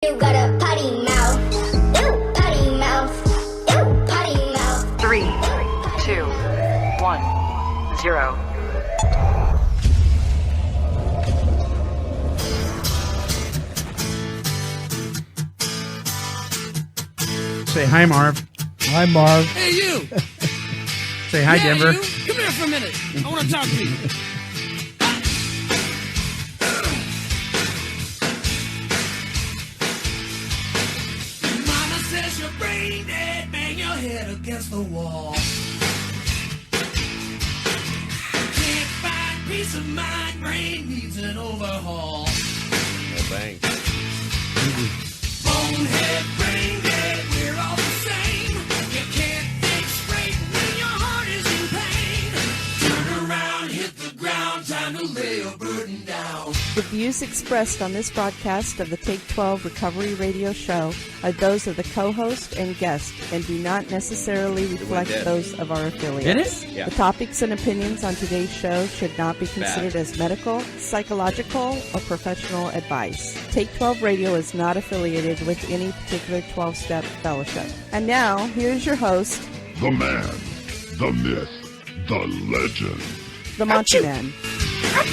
You got a potty mouth. Ew, potty mouth. Ew, potty mouth. 3, 2, 1, 0. Say hi, Marv. Hi, Marv. Hey, you. Say hi, Denver. You. Come here for a minute. I want to talk to you. Mama says you're brain dead. Bang your head against the wall. Can't find peace of mind. Brain needs an overhaul. Oh, bang. Bonehead, brain dead, we're all the same. You can't think straight when your heart is in pain. Turn around, hit the ground, time to lay a burden down. The views expressed on this broadcast of the Take 12 Recovery Radio Show are those of the co-host and guest and do not necessarily reflect those of our affiliates. Did it? Yeah. The topics and opinions on today's show should not be considered as medical, psychological, or professional advice. Take 12 Radio is not affiliated with any particular 12-step fellowship. And now, here's your host, The man, the myth, the legend. the Monty Man. I'm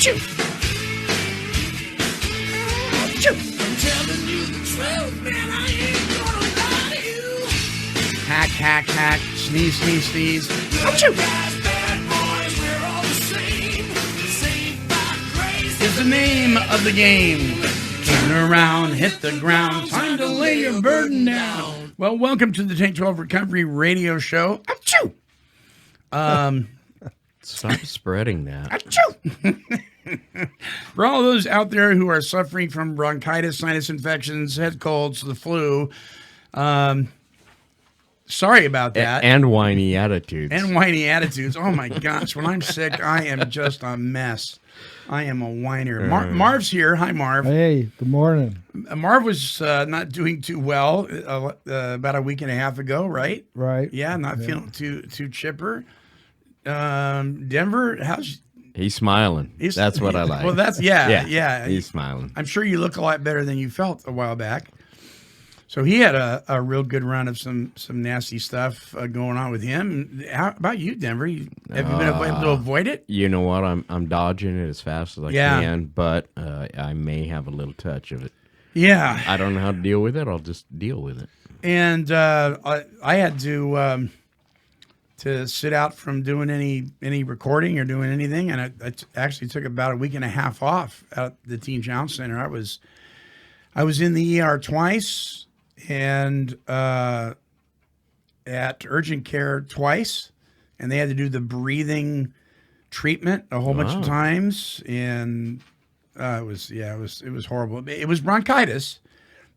telling you the truth, man, I ain't gonna lie to you. Hack, hack, hack. Sneeze, sneeze, sneeze. Good guys, bad boys, we're all the same. Saved by grace. Is the name of the game. Turn around, hit the ground. Time to lay your burden down. Well, welcome to the Take 12 Recovery Radio Show. Achoo! Stop spreading that. Achoo! For all those out there who are suffering from bronchitis, sinus infections, head colds, the flu, sorry about that. And whiny attitudes. And whiny attitudes. Oh, my gosh. When I'm sick, I am just a mess. I am a whiner. Marv's here. Hi, Marv. Hey, good morning. Marv was not doing too well about a week and a half ago, right? Right. Yeah, not feeling too chipper. Denver, how's... He's smiling. That's what I like. Well, that's, yeah. He's smiling. I'm sure you look a lot better than you felt a while back. So he had a real good run of some nasty stuff going on with him. How about you, Denver? Have you been able to avoid it? You know what? I'm dodging it as fast as I can, but I may have a little touch of it. Yeah. I don't know how to deal with it. I'll just deal with it. And I had to sit out from doing any recording or doing anything, and I actually took about a week and a half off at the Teen Challenge Center. I was in the ER twice, and at urgent care twice, and they had to do the breathing treatment a whole bunch of times, and it was horrible. It was bronchitis,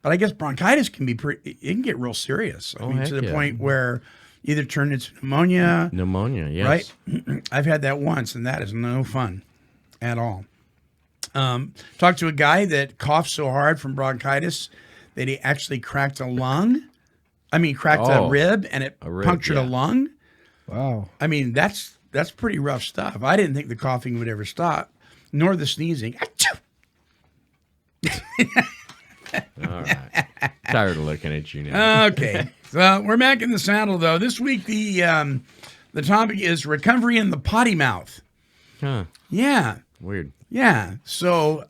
but I guess bronchitis can be it can get real serious. I mean, to the point where either turn into pneumonia. Pneumonia, yes. Right? I've had that once, and that is no fun at all. Talked to a guy that coughed so hard from bronchitis that he actually cracked a lung. I mean, cracked a rib, and it punctured a lung. Wow. I mean, that's pretty rough stuff. I didn't think the coughing would ever stop, nor the sneezing. All right. Tired of looking at you now. Okay. So we're back in the saddle, though. This week, the topic is recovery in the potty mouth. Huh. Yeah. Weird. Yeah. So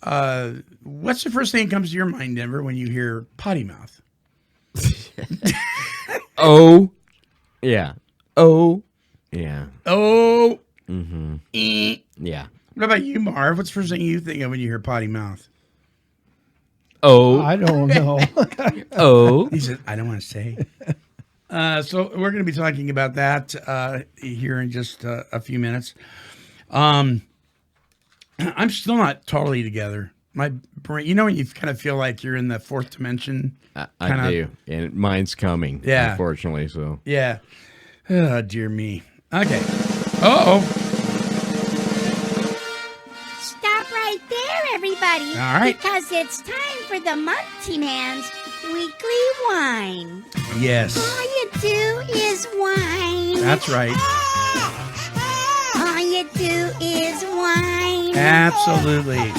what's the first thing that comes to your mind, Denver, when you hear potty mouth? Oh. Yeah. Oh. Yeah. Oh. Mm-hmm. Yeah. What about you, Marv? What's the first thing you think of when you hear potty mouth? Oh. I don't know. Oh. He said, I don't want to say. So we're going to be talking about that here in just a few minutes. I'm still not totally together. My brain, you know, when you kind of feel like you're in the fourth dimension? I do. And mine's coming, unfortunately. So yeah. Oh, dear me. Okay. Uh-oh. Stop right there, everybody. All right. Because it's time for the Monty Man's Weekly Whine. Yes. All you do is whine. That's right. All you do is whine. Absolutely.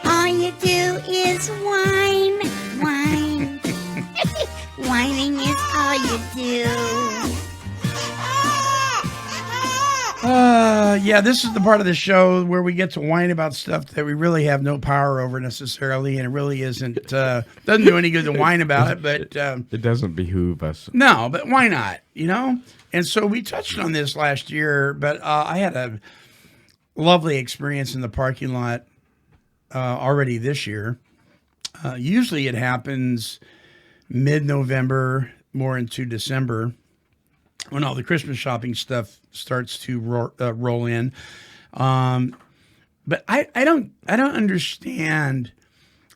All you do is whine. Whine. Whining is all you do. Yeah, this is the part of the show where we get to whine about stuff that we really have no power over necessarily, and it really isn't, doesn't do any good to whine about it, but It doesn't behoove us. no, but why not, you know? And so we touched on this last year, but I had a lovely experience in the parking lot already this year. Usually it happens mid-November, more into December, when all the Christmas shopping stuff starts to roll in. But I don't understand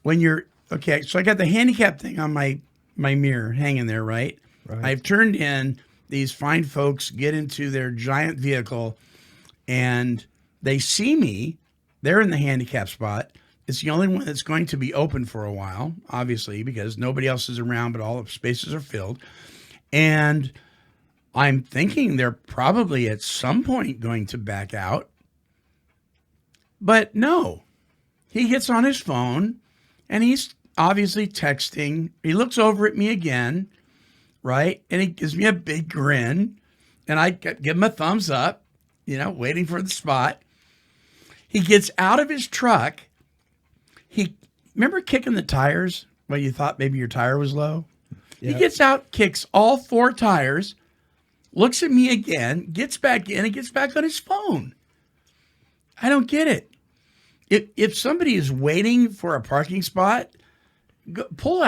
when you're okay. So I got the handicap thing on my mirror hanging there, right? I've turned in. These fine folks get into their giant vehicle, and they see me. They're in the handicap spot. It's the only one that's going to be open for a while, obviously, because nobody else is around, but all the spaces are filled. And I'm thinking they're probably at some point going to back out. But no, he gets on his phone and he's obviously texting. He looks over at me again, right? And he gives me a big grin. And I give him a thumbs up, you know, waiting for the spot. He gets out of his truck. Remember kicking the tires when you thought maybe your tire was low? Yeah. He gets out, kicks all 4 tires, looks at me again, gets back in, and gets back on his phone. I don't get it. If somebody is waiting for a parking spot, pull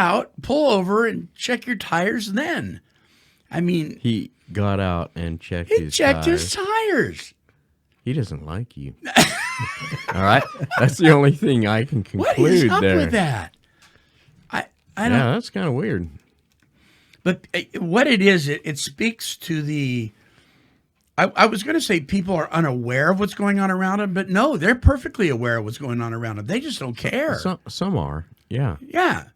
over, and check your tires then. I mean... He got out and checked his tires. He doesn't like you. All right? That's the only thing I can conclude there. What is up with that? I don't... Yeah, that's kind of weird. But what it is, it speaks to the... I was going to say people are unaware of what's going on around them, but no, they're perfectly aware of what's going on around them. They just don't care. Some are, yeah. Yeah.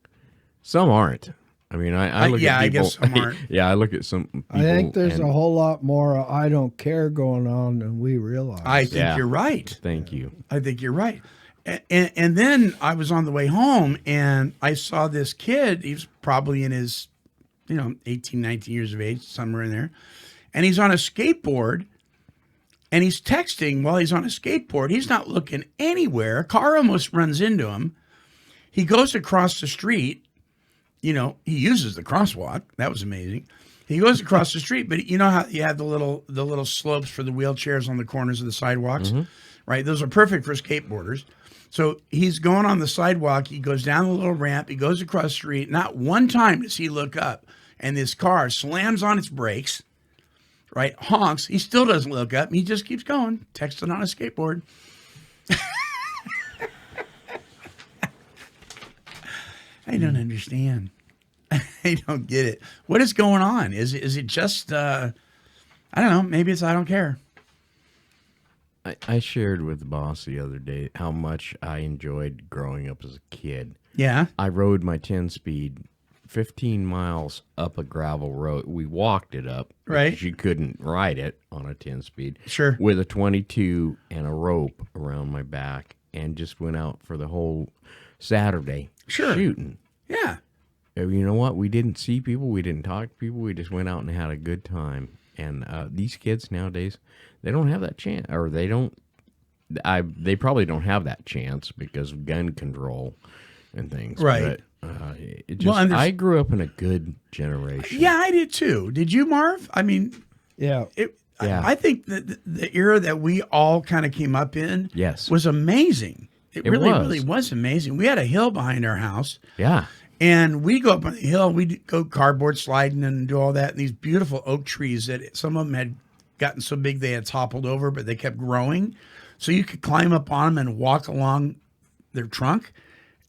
Some aren't. I mean, I look at people... I guess some aren't. Yeah, I look at some people... I think there's a whole lot more I don't care going on than we realize. I think you're right. Thank you. I think you're right. And then I was on the way home, and I saw this kid. He was probably in his... 18, 19 years of age, somewhere in there. And he's on a skateboard, and he's texting while he's on a skateboard. He's not looking anywhere. A car almost runs into him. He goes across the street. He uses the crosswalk. That was amazing. He goes across the street, but you know how you have the little slopes for the wheelchairs on the corners of the sidewalks, right? Those are perfect for skateboarders. So he's going on the sidewalk. He goes down the little ramp. He goes across the street. Not one time does he look up. And this car slams on its brakes, right? Honks. He still doesn't look up. He just keeps going, texting on a skateboard. I don't understand. I don't get it. What is going on? Is it just, I don't know. Maybe it's I don't care. I shared with the boss the other day how much I enjoyed growing up as a kid. Yeah. I rode my 10-speed 15 miles up a gravel road. We walked it up. Right. Because you couldn't ride it on a 10-speed. Sure. With a 22 and a rope around my back, and just went out for the whole Saturday shooting. Yeah. You know what? We didn't see people. We didn't talk to people. We just went out and had a good time. And these kids nowadays, they don't have that chance. Or they don't... They probably don't have that chance because of gun control and things. Right. But, I grew up in a good generation. Yeah, I did too. Did you, Marv? I mean, yeah. I think that the era that we all kind of came up in was amazing. It really was amazing. We had a hill behind our house. Yeah. And we go up on the hill. We'd go cardboard sliding and do all that. And these beautiful oak trees that some of them had gotten so big they had toppled over, but they kept growing. So you could climb up on them and walk along their trunk.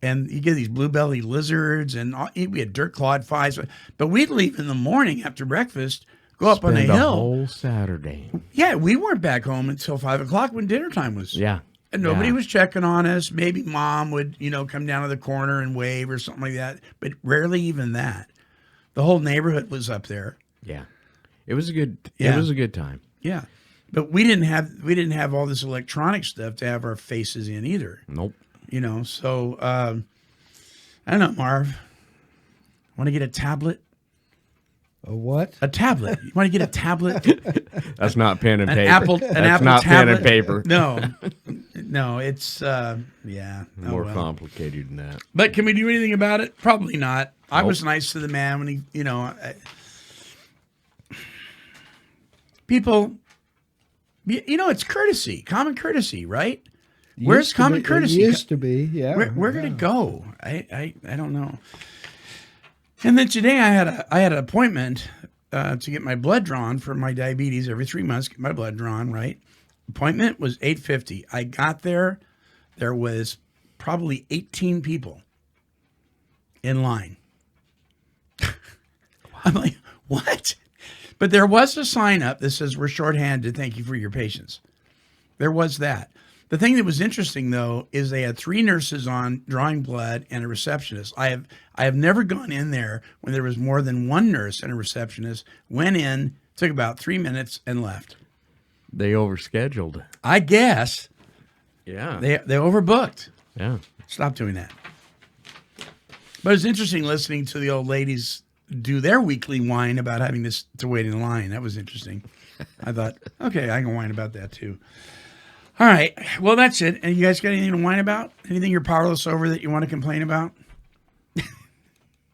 And you get these blue-bellied lizards, and we had dirt clawed flies. But we'd leave in the morning after breakfast, go up on the hill. Spend a whole Saturday. Yeah, we weren't back home until 5 o'clock when dinner time was. Yeah. And nobody was checking on us. Maybe mom would, come down to the corner and wave or something like that. But rarely even that. The whole neighborhood was up there. Yeah. It was a good time. Yeah. But we didn't have all this electronic stuff to have our faces in either. Nope. So I don't know, Marv. Want to get a tablet? A what? A tablet. You want to get a tablet? That's not pen and An paper. Apple. An That's Apple not tablet. pen and paper. No, it's yeah. Oh, More well. complicated than that. But can we do anything about it? Probably not. I was nice to the man when he, people, it's courtesy, common courtesy, right? Where's common courtesy? It used to be, yeah. Where did it go? I don't know. And then today I had an appointment to get my blood drawn for my diabetes every 3 months. Get my blood drawn, right? Appointment was $8.50. I got there. There was probably 18 people in line. I'm like, what? But there was a sign up that says we're shorthanded. Thank you for your patience. There was that. The thing that was interesting, though, is they had 3 nurses on drawing blood and a receptionist. I have never gone in there when there was more than 1 nurse and a receptionist. Went in, took about 3 minutes, and left. They overscheduled. I guess Yeah. they overbooked. Yeah. Stop doing that. But it's interesting listening to the old ladies do their weekly whine about having to wait in line. That was interesting. I thought, okay, I can whine about that too. All right. Well, that's it. And you guys got anything to whine about? Anything you're powerless over that you want to complain about?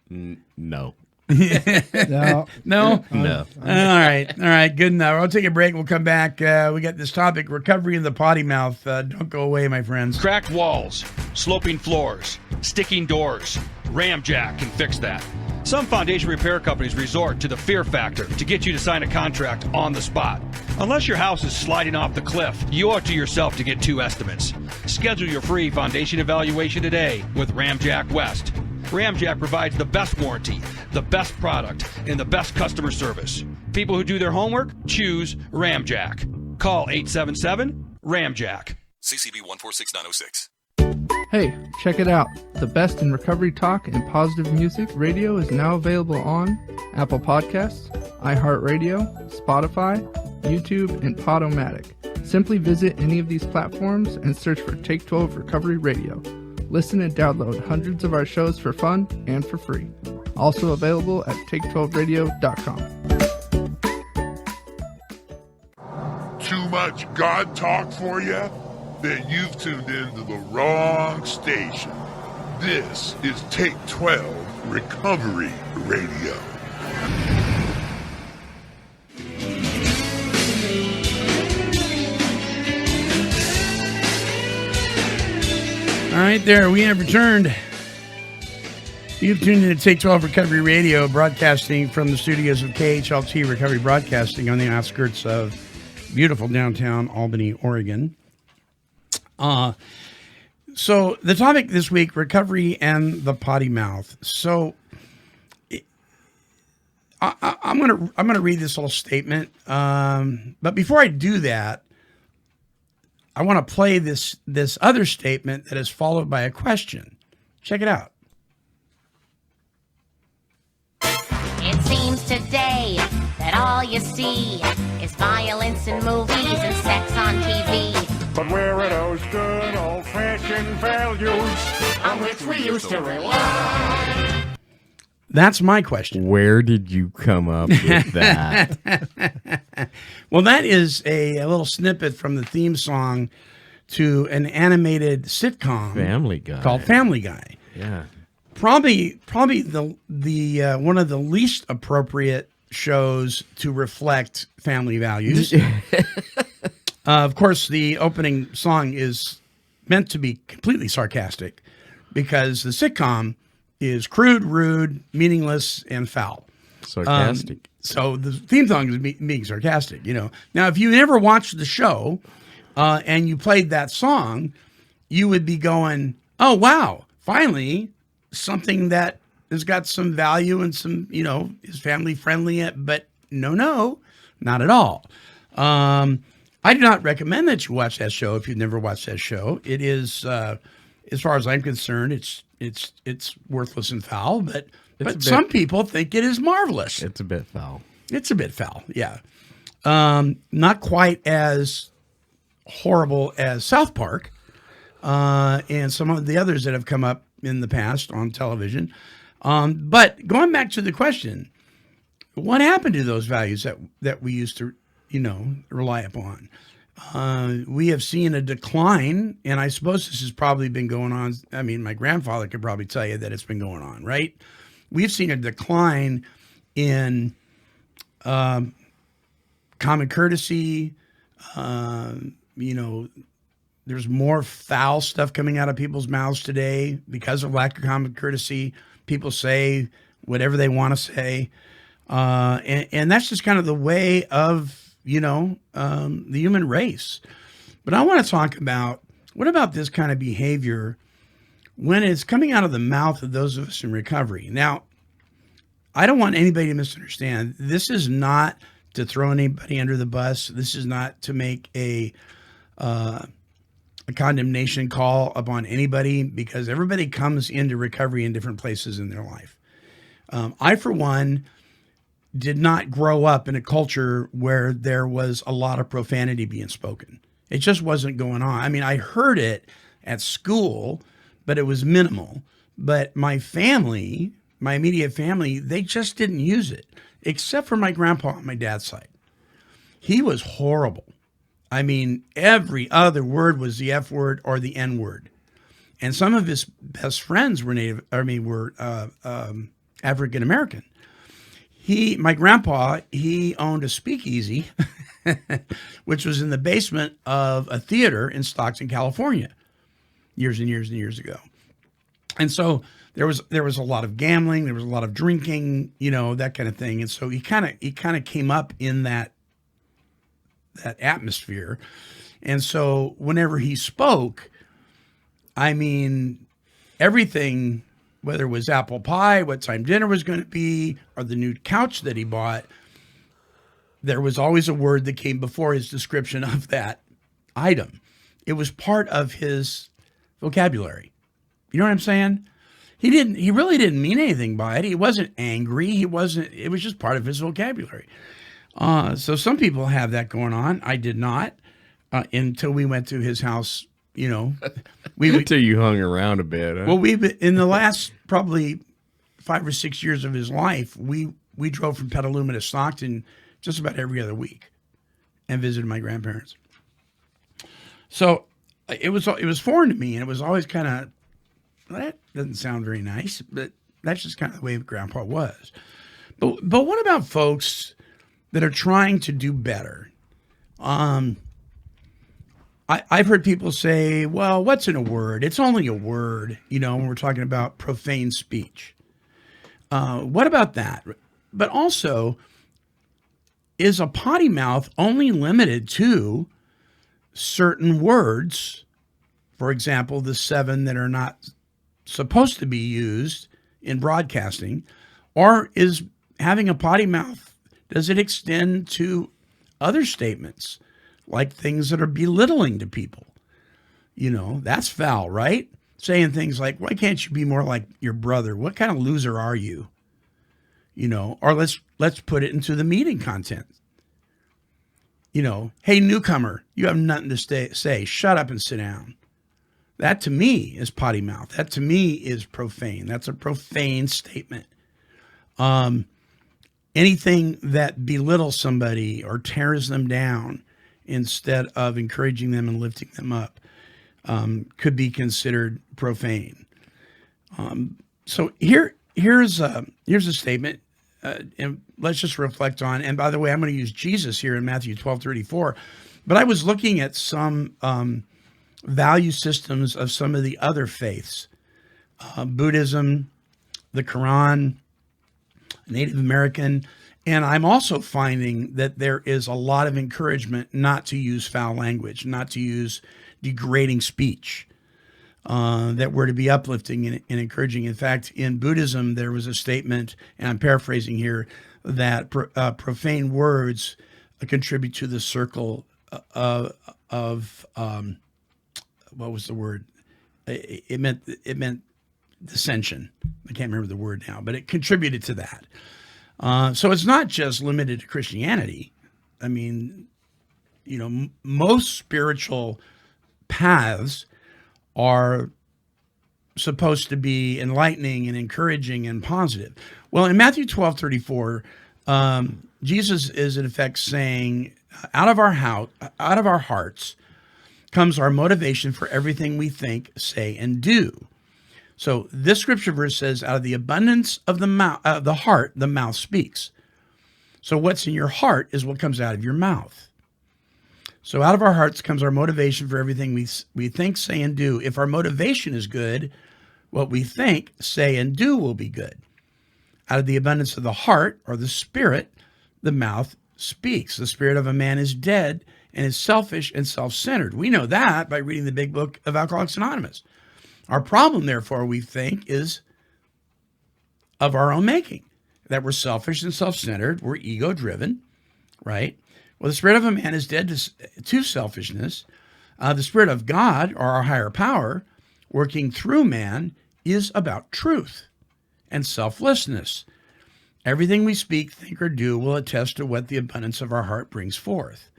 No. No. No? No. All right. All right. Good enough. I'll take a break. We'll come back. We got this topic, recovery in the potty mouth. Don't go away, my friends. Cracked walls, sloping floors, sticking doors. Ramjack can fix that. Some foundation repair companies resort to the fear factor to get you to sign a contract on the spot. Unless your house is sliding off the cliff, you owe it to yourself to get 2 estimates. Schedule your free foundation evaluation today with Ramjack West. Ramjack provides the best warranty, the best product, and the best customer service. People who do their homework choose Ramjack. Call 877-RAMJACK. CCB 146906. Hey, check it out. The best in recovery talk and positive music radio is now available on Apple Podcasts, iHeartRadio, Spotify, YouTube, and Podomatic. Simply visit any of these platforms and search for Take 12 Recovery Radio. Listen and download hundreds of our shows for fun and for free. Also available at take12radio.com. Too much God talk for you? Then you've tuned into the wrong station. This is Take 12 Recovery Radio. All right, there. We have returned. You've tuned in to Take 12 Recovery Radio, broadcasting from the studios of KHLT Recovery Broadcasting on the outskirts of beautiful downtown Albany, Oregon. So the topic this week, recovery and the potty mouth. So I'm gonna read this little statement. But before I do that, I want to play this other statement that is followed by a question. Check it out. It seems today that all you see is violence in movies and sex on TV. But where are those good old-fashioned values on which we used to rely? That's my question. Where did you come up with that? Well, that is a little snippet from the theme song to an animated sitcom, Family Guy, called Family Guy. Yeah, probably the one of the least appropriate shows to reflect family values. Of course, the opening song is meant to be completely sarcastic because the sitcom is crude, rude, meaningless, and foul. Sarcastic. So the theme song is being sarcastic, you know. Now, if you never watched the show and you played that song, you would be going, oh, wow, finally something that has got some value and some, you know, is family friendly. But no, not at all. I do not recommend that you watch that show if you've never watched that show. It is, as far as I'm concerned, it's worthless and foul, but some people think it is marvelous. It's a bit foul. It's a bit foul, yeah. Not quite as horrible as South Park and some of the others that have come up in the past on television. But going back to the question, what happened to those values that we used to, rely upon? We have seen a decline, and I suppose this has probably been going on. I mean, my grandfather could probably tell you that it's been going on, right? We've seen a decline in common courtesy. There's more foul stuff coming out of people's mouths today because of lack of common courtesy. People say whatever they want to say. And that's just kind of the way of, the human race. But I want to talk about, what about this kind of behavior when it's coming out of the mouth of those of us in recovery? Now, I don't want anybody to misunderstand. This is not to throw anybody under the bus. This is not to make a condemnation call upon anybody, because everybody comes into recovery in different places in their life. I, for one, did not grow up in a culture where there was a lot of profanity being spoken. It just wasn't going on. I mean, I heard it at school, but it was minimal. But my family, my immediate family, they just didn't use it, except for my grandpa on my dad's side. He was horrible. I mean, every other word was the F word or the N word. And some of his best friends were African American. My grandpa, he owned a speakeasy, which was in the basement of a theater in Stockton, California, years and years and years ago. And so there was a lot of gambling, there was a lot of drinking, that kind of thing. And so he kind of came up in that atmosphere. And so whenever he spoke, I mean, everything, whether it was apple pie, what time dinner was going to be, or the new couch that he bought, there was always a word that came before his description of that item. It was part of his vocabulary. You know what I'm saying? He really didn't mean anything by it. He wasn't angry. It was just part of his vocabulary. So some people have that going on. I did not, until we went to his house. Until you hung around a bit. Huh? Well, in the last probably 5 or 6 years of his life, we drove from Petaluma to Stockton just about every other week and visited my grandparents. So it was foreign to me, and it was always kind of, that doesn't sound very nice, but that's just kind of the way Grandpa was. But what about folks that are trying to do better? I've heard people say, well, what's in a word? It's only a word, when we're talking about profane speech. What about that? But also, is a potty mouth only limited to certain words? For example, the 7 that are not supposed to be used in broadcasting, or is having a potty mouth, does it extend to other statements, like things that are belittling to people? That's foul, right? Saying things like, why can't you be more like your brother? What kind of loser are you? Or let's put it into the meeting content. Hey, newcomer, you have nothing to say. Shut up and sit down. That to me is potty mouth. That to me is profane. That's a profane statement. Anything that belittles somebody or tears them down instead of encouraging them and lifting them up could be considered profane. So here's a statement, and let's just reflect on. And by the way, I'm going to use Jesus here in Matthew 12:34. But I was looking at some value systems of some of the other faiths, Buddhism, the Quran, Native American. And I'm also finding that there is a lot of encouragement not to use foul language, not to use degrading speech, that we're to be uplifting and encouraging. In fact, in Buddhism, there was a statement, and I'm paraphrasing here, that profane words contribute to the circle of what was the word? It meant dissension. I can't remember the word now, but it contributed to that. So it's not just limited to Christianity. I mean, most spiritual paths are supposed to be enlightening and encouraging and positive. Well, in Matthew 12:34, Jesus is in effect saying, out of our hearts comes our motivation for everything we think, say, and do. So this scripture verse says, out of the abundance of the heart, the mouth speaks. So what's in your heart is what comes out of your mouth. So out of our hearts comes our motivation for everything we think, say, and do. If our motivation is good, what we think, say, and do will be good. Out of the abundance of the heart, or the spirit, the mouth speaks. The spirit of a man is dead and is selfish and self-centered. We know that by reading the big book of Alcoholics Anonymous. Our problem, therefore, we think, is of our own making, that we're selfish and self-centered, we're ego-driven, right? Well, the spirit of a man is dead to selfishness. The spirit of God, or our higher power, working through man, is about truth and selflessness. Everything we speak, think, or do will attest to what the abundance of our heart brings forth.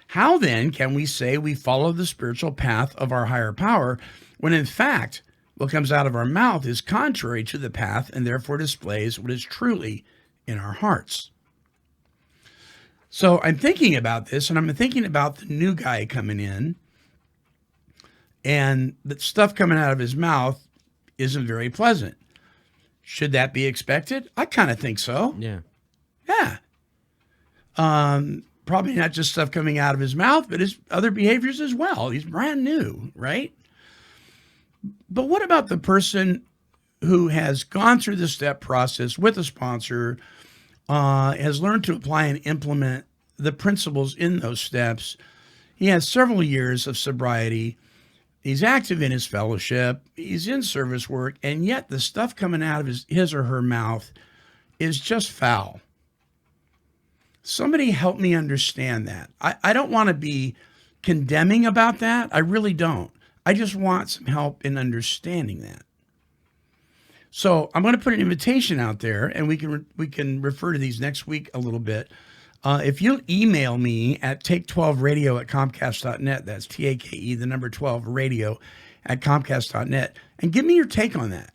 How then can we say we follow the spiritual path of our higher power when in fact what comes out of our mouth is contrary to the path and therefore displays what is truly in our hearts? So I'm thinking about this, and I'm thinking about the new guy coming in, and the stuff coming out of his mouth isn't very pleasant. Should that be expected? I kind of think so. Yeah. Yeah. Probably not just stuff coming out of his mouth, but his other behaviors as well. He's brand new, right? But what about the person who has gone through the step process with a sponsor, has learned to apply and implement the principles in those steps? He has several years of sobriety. He's active in his fellowship. He's in service work. And yet the stuff coming out of his or her mouth is just foul. Somebody help me understand that. I don't want to be condemning about that. I really don't. I just want some help in understanding that. So I'm going to put an invitation out there, and we can refer to these next week a little bit. If you'll email me at take12radio@comcast.net, that's TAKE, the number 12 radio at comcast.net, and give me your take on that.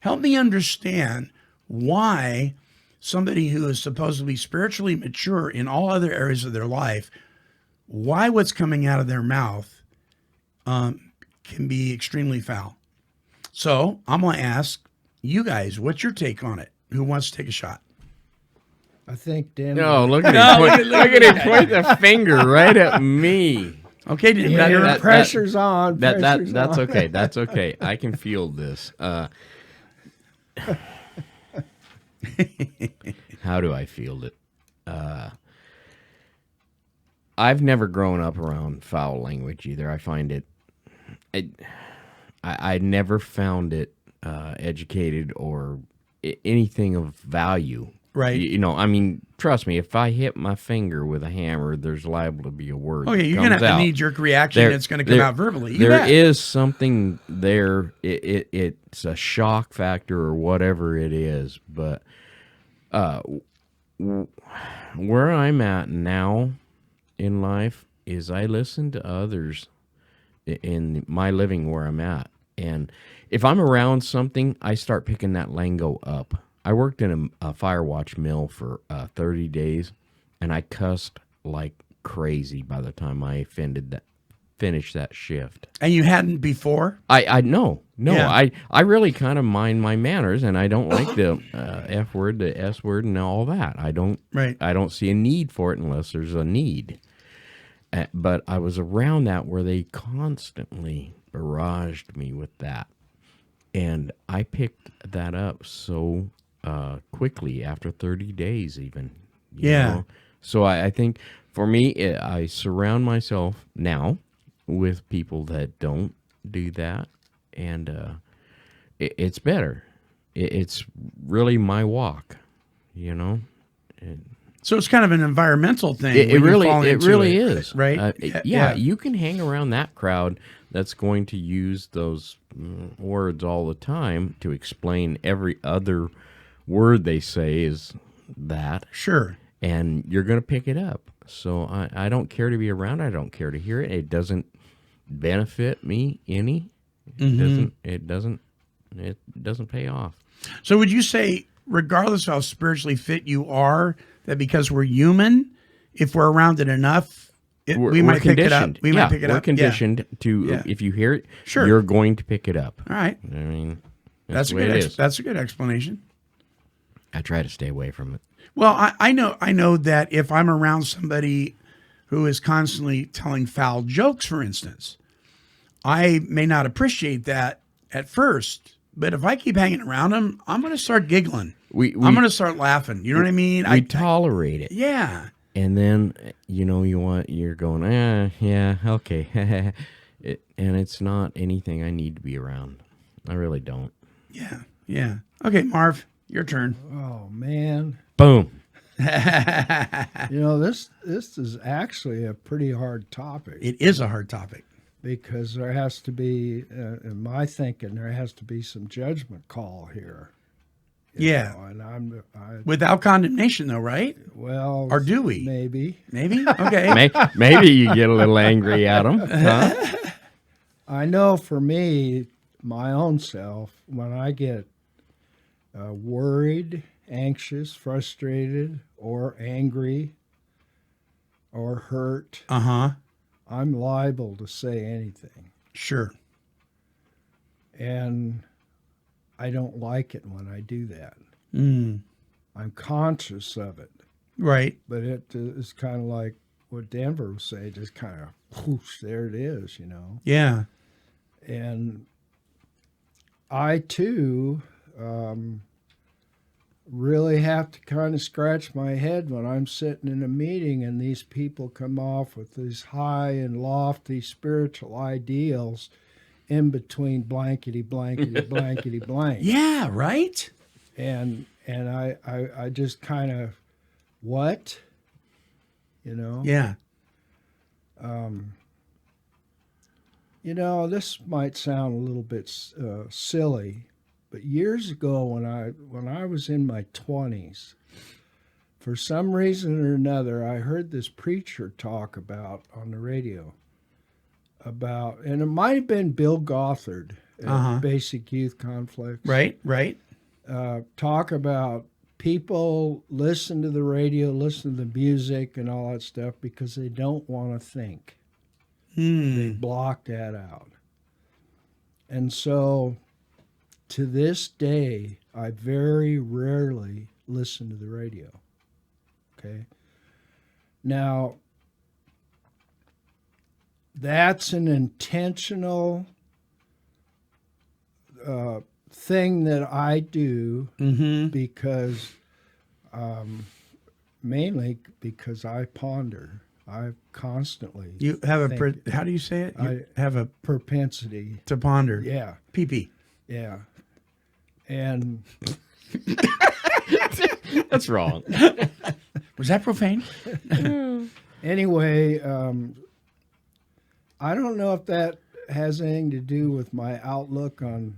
Help me understand why somebody who is supposedly spiritually mature in all other areas of their life, why what's coming out of their mouth can be extremely foul. So I'm going to ask you guys, what's your take on it? Who wants to take a shot? I think Dan. No, look at him. Look at him point the finger right at me. Okay, your pressure's on. That's okay. That's okay. I can feel this. How do I feel it? I've never grown up around foul language either. I find it. I never found it educated or anything of value. Right. You know, I mean, trust me, if I hit my finger with a hammer, there's liable to be a word. Oh, yeah, you're going to have a knee-jerk reaction that's going to come out verbally. There is something there. It's a shock factor or whatever it is. But where I'm at now in life is I listen to others in my living where I'm at. And if I'm around something, I start picking that lingo up. I worked in a Firewatch mill for 30 days, and I cussed like crazy by the time I finished that shift. And you hadn't before? No. Yeah. I really kind of mind my manners, and I don't like the F word, the S word, and all that. I don't see a need for it unless there's a need. But I was around that where they constantly barraged me with that. And I picked that up so quickly after 30 days even. You know? So I think for me, I surround myself now with people that don't do that. And it's better. It's really my walk, you know? So it's kind of an environmental thing. It really is. Right? Yeah, you can hang around that crowd that's going to use those words all the time to explain every other word they say is that. Sure. And you're going to pick it up. So I don't care to be around. I don't care to hear it. It doesn't benefit me any. Mm-hmm. It doesn't It doesn't pay off. So would you say, regardless of how spiritually fit you are, that because we're human, if we're around it enough, we might pick it up? We might pick it up. We're conditioned to, if you hear it, Sure. you're going to pick it up. All right. I mean, That's a the way good. it is. That's a good explanation. I try to stay away from it. Well, I know that if I'm around somebody who is constantly telling foul jokes, for instance, I may not appreciate that at first, but if I keep hanging around them, I'm going to start giggling. I'm going to start laughing. You know what I mean? We tolerate it. Yeah. And then, you're going, yeah, okay. And it's not anything I need to be around. I really don't. Yeah. Okay, Marv, your turn. Oh, man. Boom. This is actually a pretty hard topic. It is a hard topic. Because there has to be, in my thinking, there has to be some judgment call here. You know, and without condemnation, though, right? Well, or do we? Maybe. Okay. Maybe you get a little angry at them. Huh? I know for me, my own self, when I get worried, anxious, frustrated, or angry, or hurt, I'm liable to say anything. Sure. And I don't like it when I do that. I'm conscious of it. Right. But it is kind of like what Denver would say, just kind of, whoosh, there it is, Yeah. And I, too, really have to kind of scratch my head when I'm sitting in a meeting and these people come off with these high and lofty spiritual ideals in between blankety, blankety, blankety, blank. Yeah, right? And I just kind of, what? Yeah. This might sound a little bit silly, but years ago when I was in my 20s, for some reason or another, I heard this preacher talk about on the radio and it might have been Bill Gothard at Basic Youth Conflicts. Right. Talk about people listen to the radio, listen to the music and all that stuff because they don't want to think. They block that out. And so to this day, I very rarely listen to the radio. Okay. Now, that's an intentional thing that I do because, mainly because I ponder. I constantly. You have how do you say it? You have a propensity to ponder. Yeah. Pee-pee. Yeah. And that's wrong. Was that profane? Anyway, I don't know if that has anything to do with my outlook on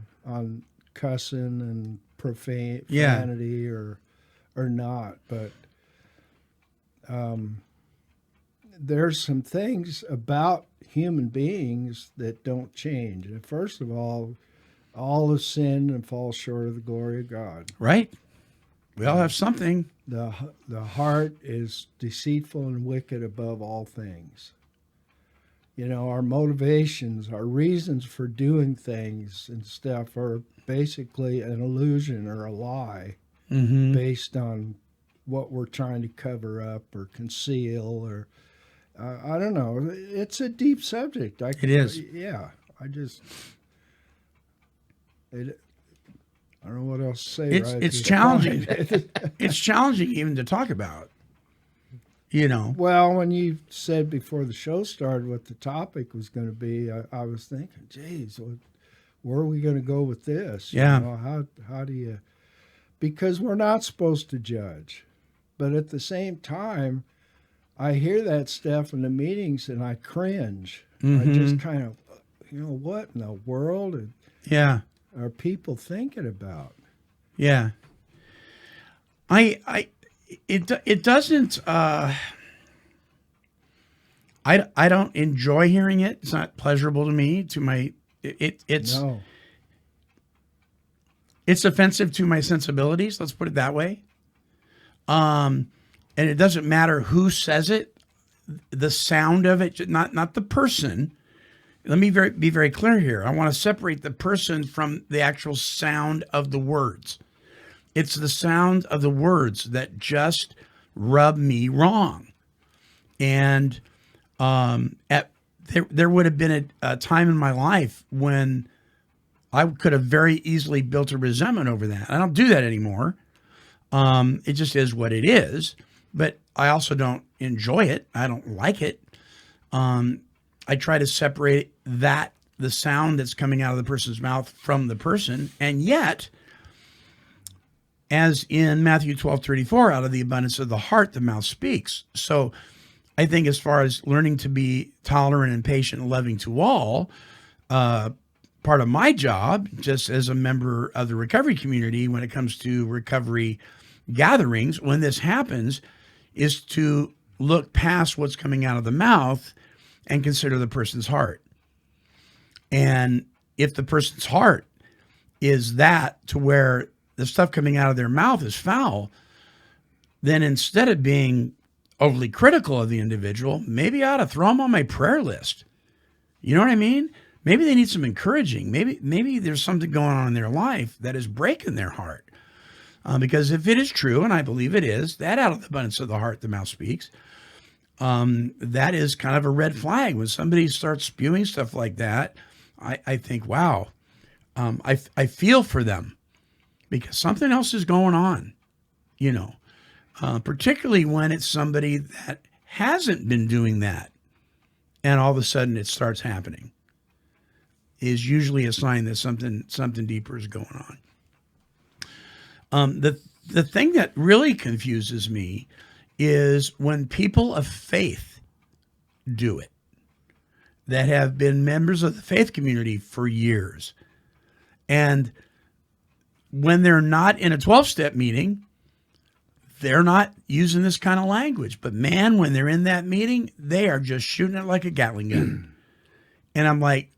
cussing and profanity or not, but there's some things about human beings that don't change. And first of all have sinned and fall short of the glory of God. Right. We all have something. The heart is deceitful and wicked above all things. Our motivations, our reasons for doing things and stuff are basically an illusion or a lie based on what we're trying to cover up or conceal or I don't know. It's a deep subject. It is. Yeah. I don't know what else to say. It's challenging. It's challenging even to talk about. Well, when you said before the show started what the topic was going to be, I was thinking, geez, where are we going to go with this? Yeah. How do you? Because we're not supposed to judge, but at the same time, I hear that stuff in the meetings and I cringe. I just kind of, what in the world? Are people thinking about? Yeah. It doesn't. I don't enjoy hearing it. It's not pleasurable to me. It's No. It's offensive to my sensibilities. Let's put it that way. And it doesn't matter who says it, the sound of it, not the person. Let me be very clear here. I want to separate the person from the actual sound of the words. It's the sound of the words that just rub me wrong. And there would have been a time in my life when I could have very easily built a resentment over that. I don't do that anymore. It just is what it is. But I also don't enjoy it. I don't like it. I try to separate the sound that's coming out of the person's mouth from the person. And yet, as in Matthew 12:34, out of the abundance of the heart, the mouth speaks. So I think as far as learning to be tolerant and patient and loving to all, part of my job, just as a member of the recovery community, when it comes to recovery gatherings, when this happens, is to look past what's coming out of the mouth and consider the person's heart. And if the person's heart is that to where the stuff coming out of their mouth is foul, then instead of being overly critical of the individual, maybe I ought to throw them on my prayer list. You know what I mean? Maybe they need some encouraging. Maybe there's something going on in their life that is breaking their heart. Because if it is true, and I believe it is, that out of the abundance of the heart, the mouth speaks, that is kind of a red flag. When somebody starts spewing stuff like that, I think, wow, I feel for them because something else is going on, you know, particularly when it's somebody that hasn't been doing that and all of a sudden it starts happening, is usually a sign that something deeper is going on. The thing that really confuses me is when people of faith do it, that have been members of the faith community for years. And when they're not in a 12-step meeting, they're not using this kind of language. But man, when they're in that meeting, they are just shooting it like a Gatling gun. And I'm like,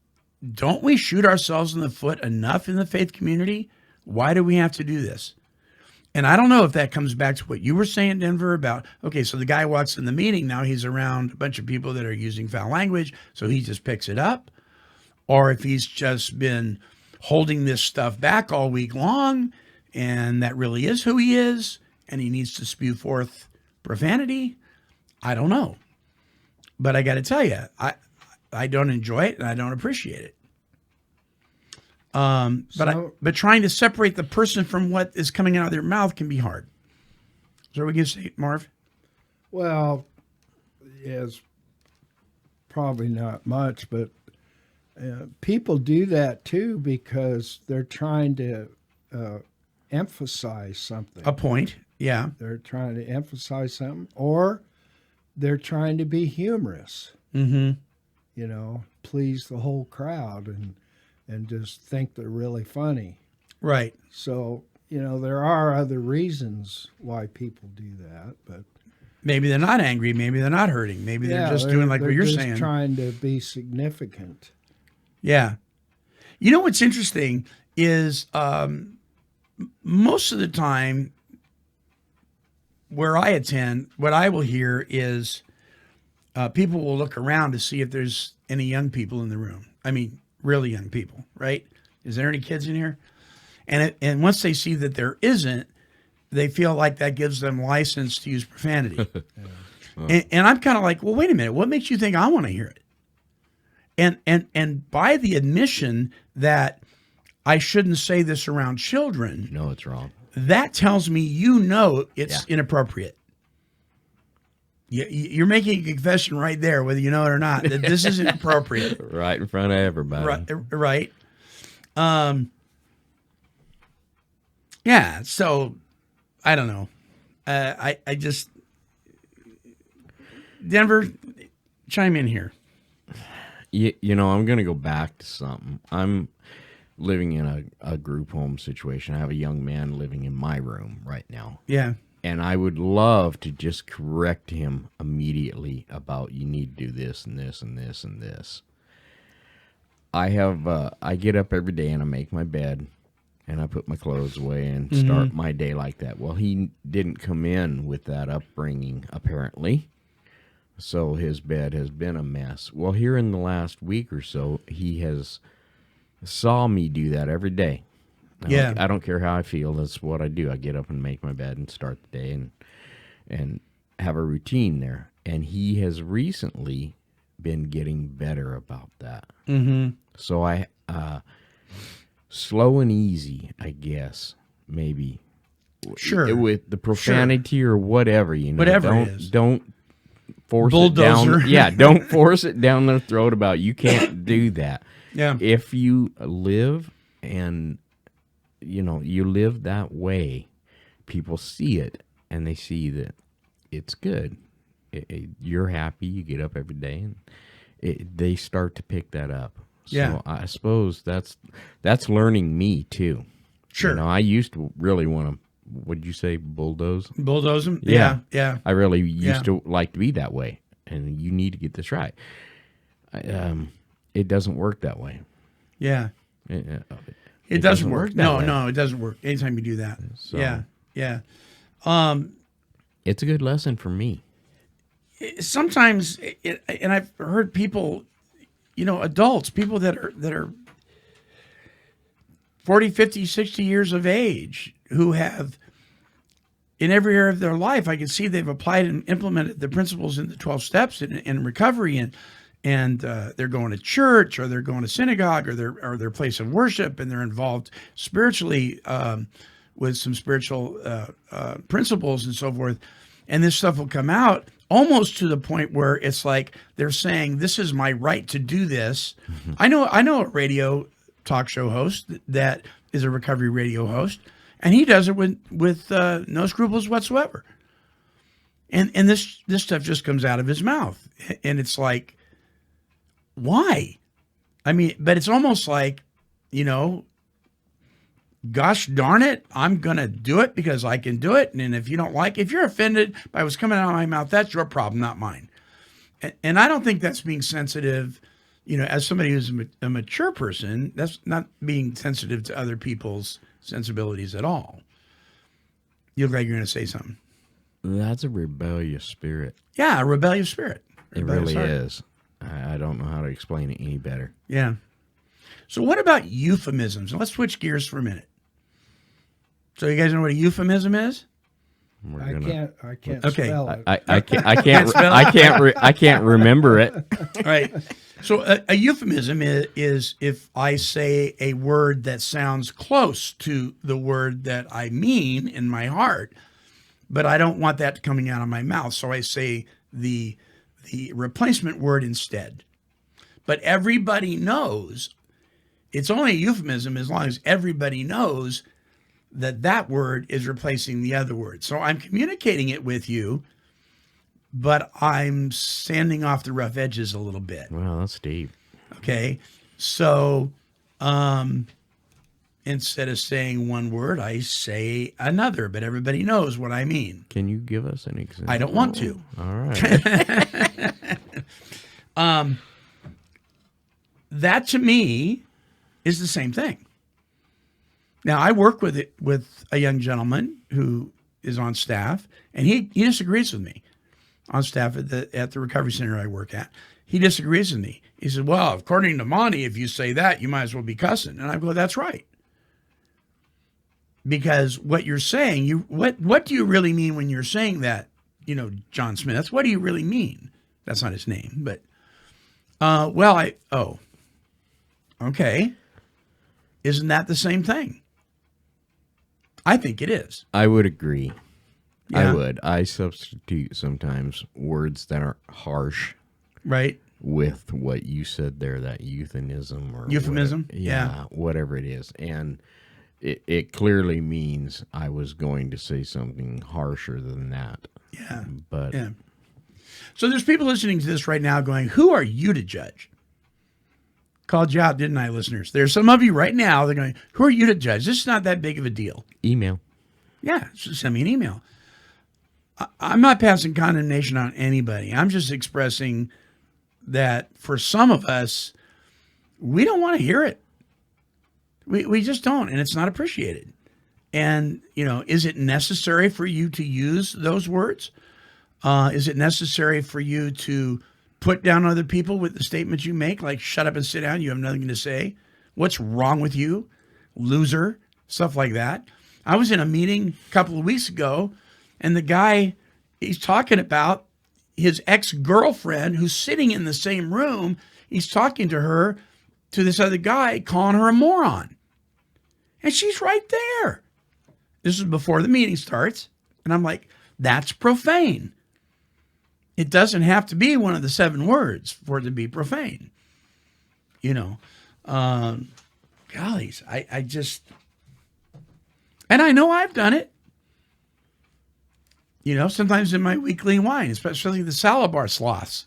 don't we shoot ourselves in the foot enough in the faith community? Why do we have to do this? And I don't know if that comes back to what you were saying, Denver, about, okay, so the guy walks in the meeting, now he's around a bunch of people that are using foul language, so he just picks it up. Or if he's just been holding this stuff back all week long, and that really is who he is, and he needs to spew forth profanity. I don't know. But I got to tell you, I don't enjoy it, and I don't appreciate it. But trying to separate the person from what is coming out of their mouth can be hard. Is that what we can say, Marv? Well, yes, probably not much, but people do that too because they're trying to emphasize something. A point, yeah. They're trying to emphasize something, or they're trying to be humorous. Mm-hmm. You know, please the whole crowd and just think they're really funny. Right. So, you know, there are other reasons why people do that, but maybe they're not angry, maybe they're not hurting, maybe they're just doing like what you're saying. They're just trying to be significant. Yeah. You know what's interesting is most of the time where I attend, what I will hear is people will look around to see if there's any young people in the room. I mean, really young people, right? Is there any kids in here? And once they see that there isn't, they feel like that gives them license to use profanity. And I'm kind of like, well, wait a minute. What makes you think I want to hear it? And by the admission that I shouldn't say this around children. No, it's wrong. That tells me it's inappropriate. You're making a confession right there, whether you know it or not, that this is inappropriate. Right in front of everybody. Right. Yeah, so I don't know. I just, Denver, chime in here. You know, I'm going to go back to something. I'm living in a group home situation. I have a young man living in my room right now. Yeah. And I would love to just correct him immediately about you need to do this and this and this and this. I get up every day and I make my bed and I put my clothes away and start my day like that. Well, he didn't come in with that upbringing, apparently. So his bed has been a mess. Well, here in the last week or so, he has saw me do that every day. I don't care how I feel. That's what I do. I get up and make my bed and start the day and have a routine there. And he has recently been getting better about that. Mm-hmm. So I, slow and easy, I guess, maybe. Sure. With the profanity or whatever, you know. Whatever it is. Don't force Bulldozer. it down. Yeah, don't force it down their throat about you can't do that. Yeah. If you live and, you know, you live that way, people see it and they see that it's good. You're happy. You get up every day and they start to pick that up. Yeah. So I suppose that's learning me too. Sure. You know, I used to really want to, what'd you say, bulldoze? Bulldoze them? Yeah. Yeah. I really used to like to be that way. And you need to get this right. It doesn't work that way. Yeah. It doesn't work. that way. No, it doesn't work. Anytime you do that. So- Yeah. Yeah. It's a good lesson for me. Sometimes, and I've heard people, you know, adults, people that are 40, 50, 60 years of age who have, in every area of their life, I can see they've applied and implemented the principles in the 12 steps in recovery, and they're going to church, or they're going to synagogue, or their place of worship, and they're involved spiritually with some spiritual principles and so forth. And this stuff will come out almost to the point where it's like they're saying, "This is my right to do this." Mm-hmm. I know a radio talk show host that is a recovery radio host, and he does it with no scruples whatsoever. And this stuff just comes out of his mouth, and it's like, why? I mean, but it's almost like, you know, gosh darn it, I'm going to do it because I can do it. And if you don't like, if you're offended by what's coming out of my mouth, that's your problem, not mine. And I don't think that's being sensitive, you know, as somebody who's a mature person, that's not being sensitive to other people's sensibilities at all. You look like you're going to say something. That's a rebellious spirit. Yeah, a rebellious spirit. It Rebellious really heart. is. I don't know how to explain it any better. Yeah. So what about euphemisms? Let's switch gears for a minute. So you guys know what a euphemism is? I can't Okay. spell it. I can't remember it. All right. So a euphemism is if I say a word that sounds close to the word that I mean in my heart, but I don't want that coming out of my mouth. So I say the replacement word instead. But everybody knows it's only a euphemism as long as everybody knows that word is replacing the other word. So I'm communicating it with you, but I'm sanding off the rough edges a little bit. Wow, that's deep. Okay. So instead of saying one word, I say another, but everybody knows what I mean. Can you give us an example? I don't want to. All right. That to me is the same thing. Now, I work with a young gentleman who is on staff, and he disagrees with me on staff at the recovery center I work at. He disagrees with me. He said, "Well, according to Monty, if you say that, you might as well be cussing." And I go, "That's right." Because what you're saying, what do you really mean when you're saying that, you know, John Smith? What do you really mean? That's not his name, but okay. Isn't that the same thing? I think it is. I would agree. Yeah. I would. I substitute sometimes words that are harsh, right, with what you said there, that euphemism or euphemism. Whatever, yeah, whatever it is, and it clearly means I was going to say something harsher than that. Yeah, but yeah. So there's people listening to this right now going, "Who are you to judge?" Called you out, didn't I, listeners? There's some of you right now, they're going, "Who are you to judge? This is not that big of a deal." Email. Yeah, just send me an email. I'm not passing condemnation on anybody. I'm just expressing that for some of us, we don't want to hear it. We just don't, and it's not appreciated. And, is it necessary for you to use those words? Is it necessary for you to put down other people with the statements you make, like shut up and sit down, you have nothing to say? What's wrong with you? Loser, stuff like that. I was in a meeting a couple of weeks ago, and the guy, he's talking about his ex-girlfriend who's sitting in the same room. He's talking to her, to this other guy, calling her a moron. And she's right there. This is before the meeting starts. And I'm like, that's profane. It doesn't have to be one of the 7 words for it to be profane. Gollies, I just, and I know I've done it. Sometimes in my weekly wine, especially the salad bar sloths.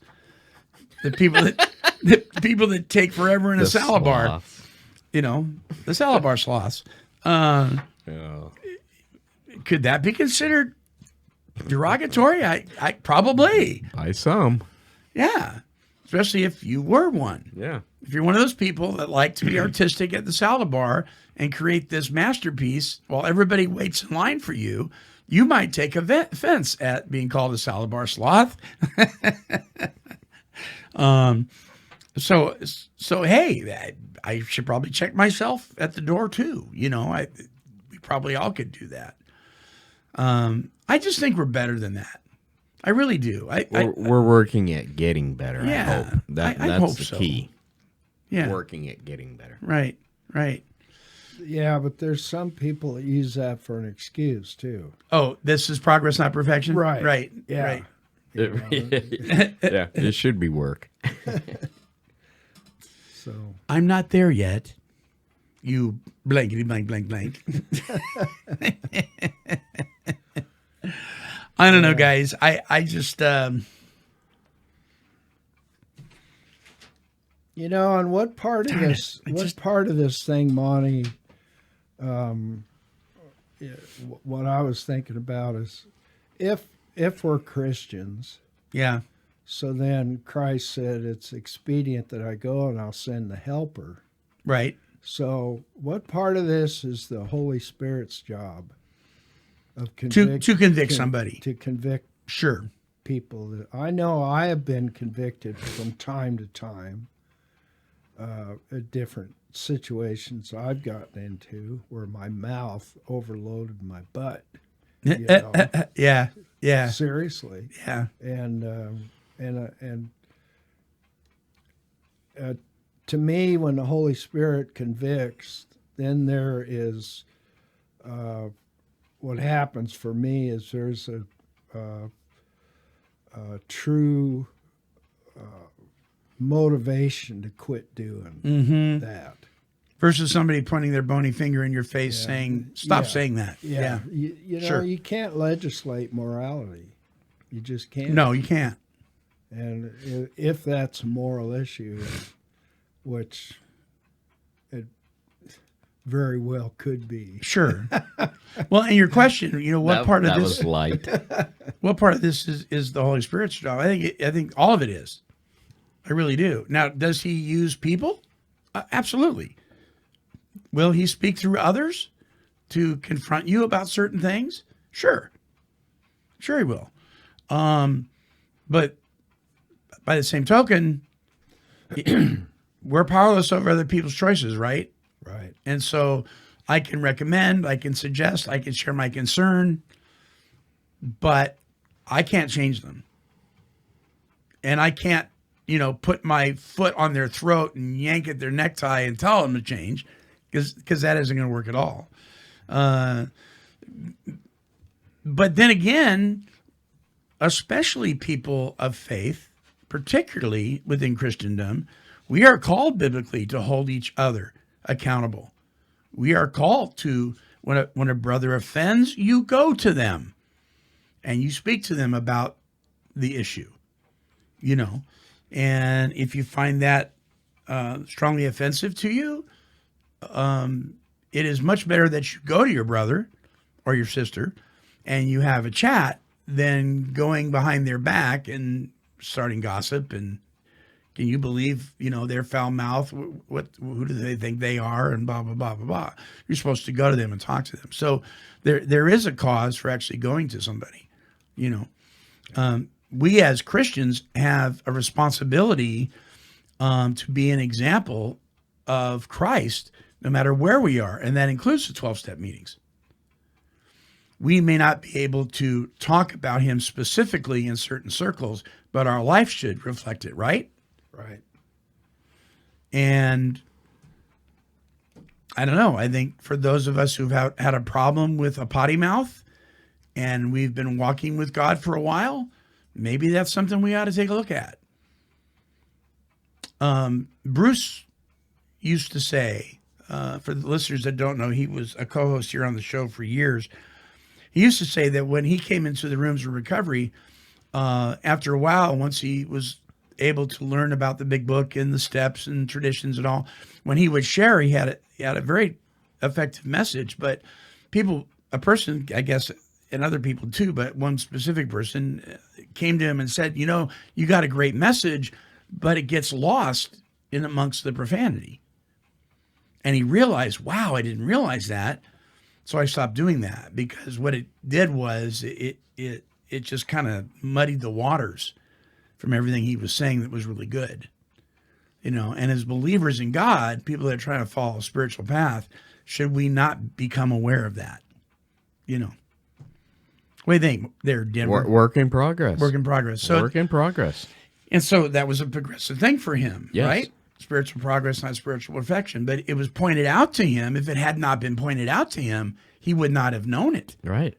The people that take forever in a salad bar. The salad bar sloths. Could that be considered derogatory? I probably. By some. Yeah. Especially if you were one. Yeah. If you're one of those people that like to be artistic at the salad bar and create this masterpiece while everybody waits in line for you, you might take offense at being called a salad bar sloth. So hey, I should probably check myself at the door too. We probably all could do that. I just think we're better than that. I really do. We're working at getting better. Yeah, I hope that's I hope the so. key. Yeah, working at getting better. Right. Yeah, but there's some people that use that for an excuse too. Oh, this is progress, not perfection. Right. Yeah. Right. Yeah, it should be work. So I'm not there yet. You blankety blank blank blank. I don't know, guys. I just and what part of this? Part of this thing, Monty? What I was thinking about is, if we're Christians, yeah. So then Christ said, "It's expedient that I go, and I'll send the Helper." Right. So, what part of this is the Holy Spirit's job? Of to convict somebody. To convict people. That I know I have been convicted from time to time at different situations I've gotten into where my mouth overloaded my butt. Yeah. Seriously. Yeah. And to me, when the Holy Spirit convicts, then there is what happens for me is there's a true motivation to quit doing that. Versus somebody pointing their bony finger in your face saying, stop saying that. Yeah. You know, you can't legislate morality. You just can't. No, you can't. And if that's a moral issue, which it very well could be. Sure. Well, and your question, what part of this was light. What part of this is the Holy Spirit's job? I think all of it is. I really do. Now, does he use people? Absolutely. Will he speak through others to confront you about certain things? Sure. Sure he will. But by the same token, we're powerless over other people's choices, right? Right. And so I can recommend, I can suggest, I can share my concern, but I can't change them. And I can't, put my foot on their throat and yank at their necktie and tell them to change, because that isn't going to work at all. But then again, especially people of faith, particularly within Christendom, we are called biblically to hold each other accountable. We are called to, when a brother offends, you go to them and you speak to them about the issue, and if you find that strongly offensive to you, it is much better that you go to your brother or your sister and you have a chat than going behind their back and starting gossip and Can you believe, their foul mouth? Who do they think they are? And blah, blah, blah, blah, blah. You're supposed to go to them and talk to them. So there is a cause for actually going to somebody, we as Christians have a responsibility to be an example of Christ no matter where we are. And that includes the 12-step meetings. We may not be able to talk about him specifically in certain circles, but our life should reflect it, right? Right. And I don't know. I think for those of us who've had a problem with a potty mouth and we've been walking with God for a while, maybe that's something we ought to take a look at. Bruce used to say, for the listeners that don't know, he was a co-host here on the show for years. He used to say that when he came into the rooms of recovery, after a while, once he was able to learn about the big book and the steps and traditions and all, when he would share, he had a very effective message. But a person, I guess, and other people too, but one specific person came to him and said, you got a great message, but it gets lost in amongst the profanity. And he realized, wow, I didn't realize that. So I stopped doing that, because what it did was it just kind of muddied the waters from everything he was saying that was really good. And as believers in God, people that are trying to follow a spiritual path, should we not become aware of that? What do you think there, Denver? Work in progress. Work in progress. So, work in progress. And so that was a progressive thing for him, Yes. right? Spiritual progress, not spiritual perfection. But it was pointed out to him. If it had not been pointed out to him, he would not have known it. Right.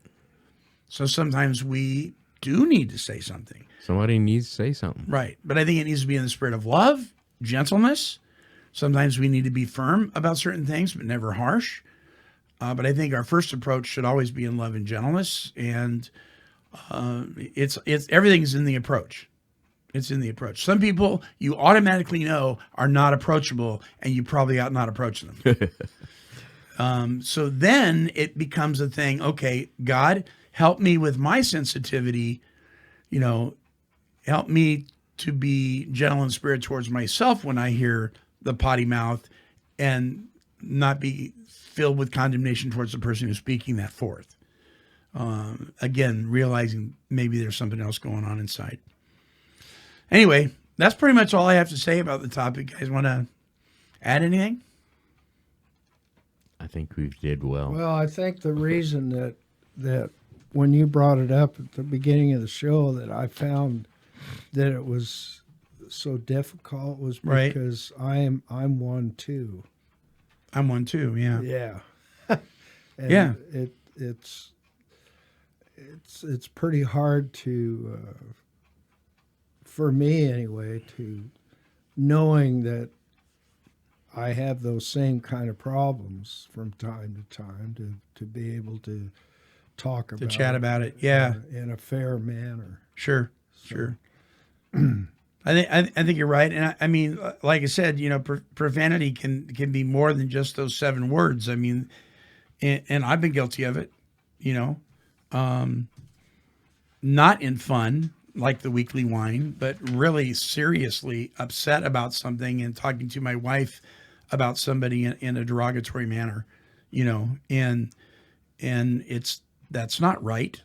So sometimes we do need to say something. Somebody needs to say something. Right. But I think it needs to be in the spirit of love, gentleness. Sometimes we need to be firm about certain things, but never harsh. But I think our first approach should always be in love and gentleness. And it's everything's in the approach. It's in the approach. Some people you automatically know are not approachable, and you probably ought not approach them. So then it becomes a thing. Okay, God, help me with my sensitivity. Help me to be gentle in spirit towards myself when I hear the potty mouth, and not be filled with condemnation towards the person who's speaking that forth. Again, realizing maybe there's something else going on inside. Anyway, that's pretty much all I have to say about the topic. You guys want to add anything? I think we did well. Well, I think the reason that when you brought it up at the beginning of the show, that I found that it was so difficult was because I'm one too. I'm one too. Yeah. Yeah. And yeah. It's pretty hard to, for me anyway, to knowing that I have those same kind of problems from time to time to be able to talk about to chat about it. Yeah. In a fair manner. Sure. Sure. I think you're right. And I mean, like I said, profanity can be more than just those 7 words. I mean, and I've been guilty of it, not in fun, like the weekly whine, but really seriously upset about something and talking to my wife about somebody in a derogatory manner, and that's not right.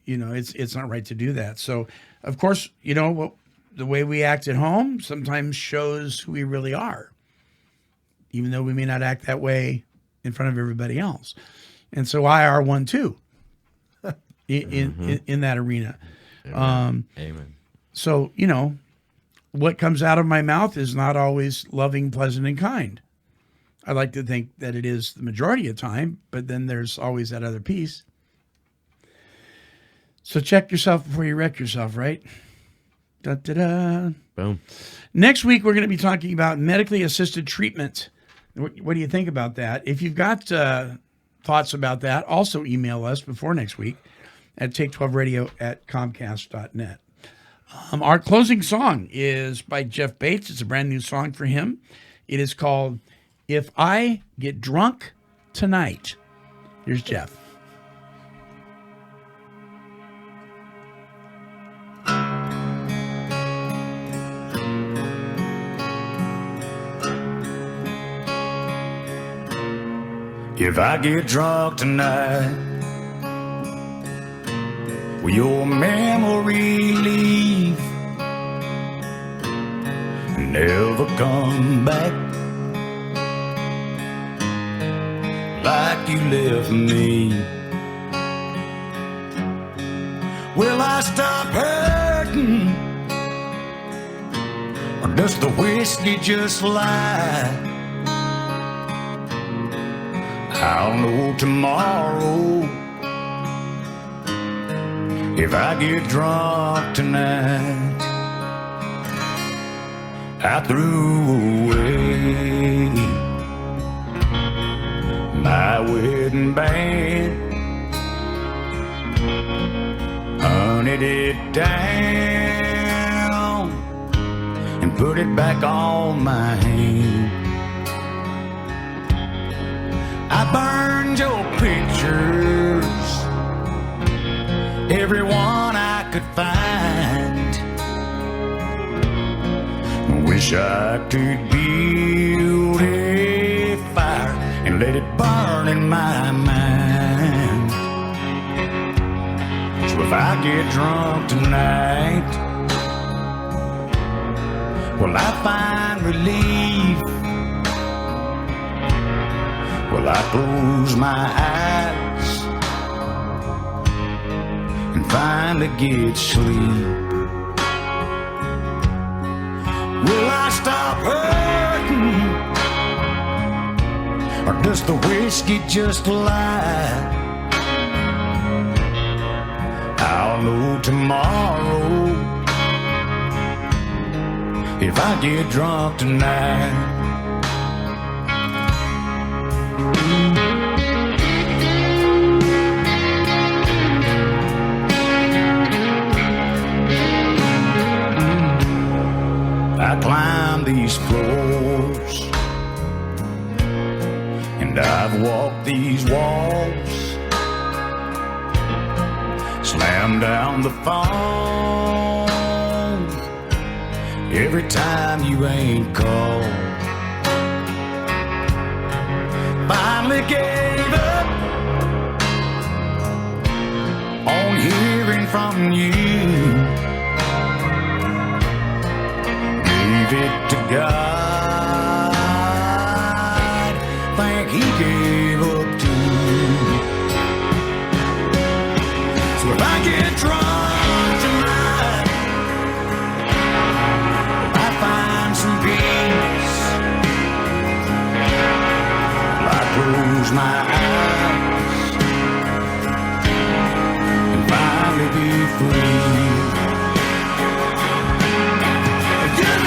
It's not right to do that. So, of course, the way we act at home sometimes shows who we really are, even though we may not act that way in front of everybody else. And so I are one too in that arena. Amen. So, what comes out of my mouth is not always loving, pleasant, and kind. I like to think that it is the majority of the time, but then there's always that other piece. So check yourself before you wreck yourself, right? Da-da-da. Boom. Next week, we're going to be talking about medically assisted treatment. What do you think about that? If you've got thoughts about that, also email us before next week at take12radio@comcast.net. Our closing song is by Jeff Bates. It's a brand new song for him. It is called If I Get Drunk Tonight. Here's Jeff. If I get drunk tonight, will your memory leave? Never come back like you left me. Will I stop hurting? Or does the whiskey just lie? I'll know tomorrow if I get drunk tonight. I threw away my wedding band, hunted it down and put it back on my hand. I burned your pictures, every one I could find. Wish I could build a fire and let it burn in my mind. So if I get drunk tonight, will I find relief? Will I close my eyes and finally get sleep? Will I stop hurting? Or does the whiskey just lie? I'll know tomorrow if I get drunk tonight. I climb these floors and I've walked these walls, slam down the phone every time you ain't called. Finally gave up on hearing from you. Gave it to God, think he gave up too. So if I get drunk tonight, if I find some peace, will I close my eyes and finally be free?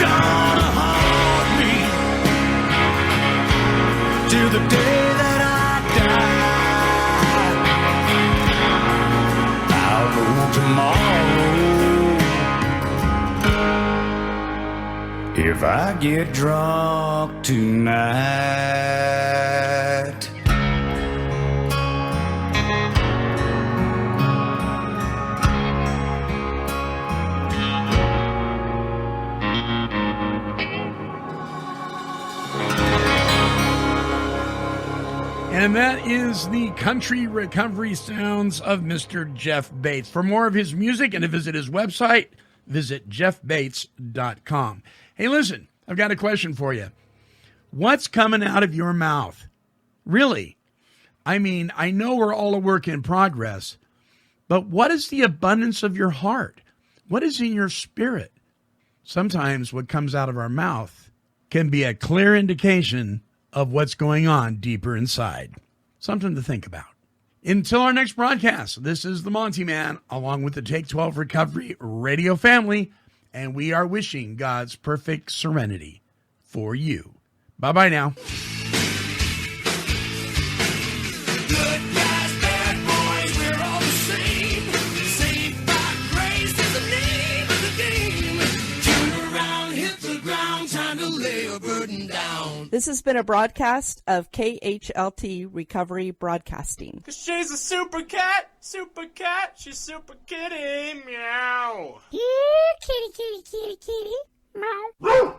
Gonna haunt me till the day that I die. I'll know tomorrow if I get drunk tonight. And that is the country recovery sounds of Mr. Jeff Bates. For more of his music and to visit his website, visit jeffbates.com. Hey, listen, I've got a question for you. What's coming out of your mouth? Really? I mean, I know we're all a work in progress, but what is the abundance of your heart? What is in your spirit? Sometimes what comes out of our mouth can be a clear indication of what's going on deeper inside. Something to think about. Until our next broadcast, this is the Monty Man, along with the Take 12 Recovery Radio family, and we are wishing God's perfect serenity for you. Bye-bye now. Good guys, bad boys, we're all the same. Saved by grace is the name of the game. Turn around, hit the ground, time to lay a burden down. This has been a broadcast of KHLT Recovery Broadcasting. Cause she's a super cat, she's super kitty, meow. Here, kitty, kitty, kitty, kitty. Meow.